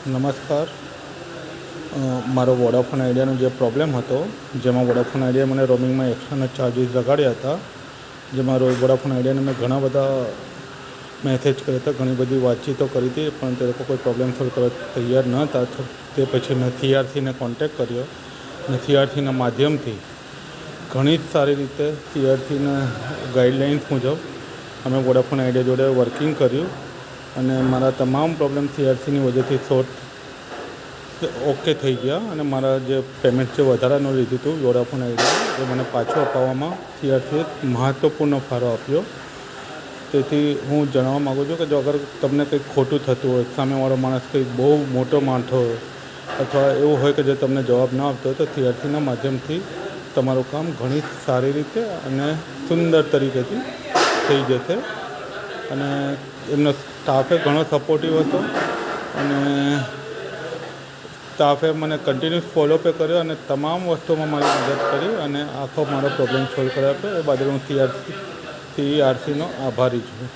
નમસ્કાર. મારો વોડાફોન આઈડિયાનો જે પ્રોબ્લેમ હતો, જેમાં વોડાફોન આઈડિયા મને રોમિંગમાં એક્સ્ટ્રાના ચાર્જીસ લગાડ્યા હતા, જેમાં વોડાફોન આઈડિયાને મેં ઘણા બધા મેસેજ કર્યા હતા, ઘણી બધી વાતચીતો કરી હતી, પણ તે લોકો કોઈ પ્રોબ્લેમ સોલ્વ કરવા તૈયાર ન હતા. તે પછી મેં સીઆરસીને કોન્ટેક્ટ કર્યો અને સીઆરસીના માધ્યમથી ઘણી જ સારી રીતે સીઆરસીના ગાઈડલાઇન્સ મુજબ અમે વોડાફોન આઈડિયા જોડે વર્કિંગ કર્યું અને મારા તમામ પ્રોબ્લેમ સીઆરસીની વજહથી સોર્ટ ઓકે થઈ ગયા અને મારા જે પેમેન્ટ જે વધારાનું લીધું હતું વોડાફોન આઈડિયા એ મને પાછું અપાવવામાં સીઆરસીએ મહત્ત્વપૂર્ણ ફાળો આપ્યો. તેથી હું જણાવવા માગું છું કે જો અગર તમને કંઈક ખોટું થતું હોય, સામેવાળો માણસ કંઈક બહુ મોટો માણસો હોય અથવા એવું હોય કે જે તમને જવાબ ન આપતો હોય, તો સીઆરસીના માધ્યમથી તમારું કામ ઘણી સારી રીતે અને સુંદર તરીકેથી થઈ જશે. અને એમનો સ્ટાફે ઘણો સપોર્ટિવ હતો અને સ્ટાફે મને કન્ટિન્યુઅસ ફોલોઅપ કર્યો અને તમામ વસ્તુમાં મારી મદદ કરી અને આખો મારો પ્રોબ્લેમ સોલ્વ કરી આપ્યો. એ બદલ હું સીઆરસીનો આભારી છું.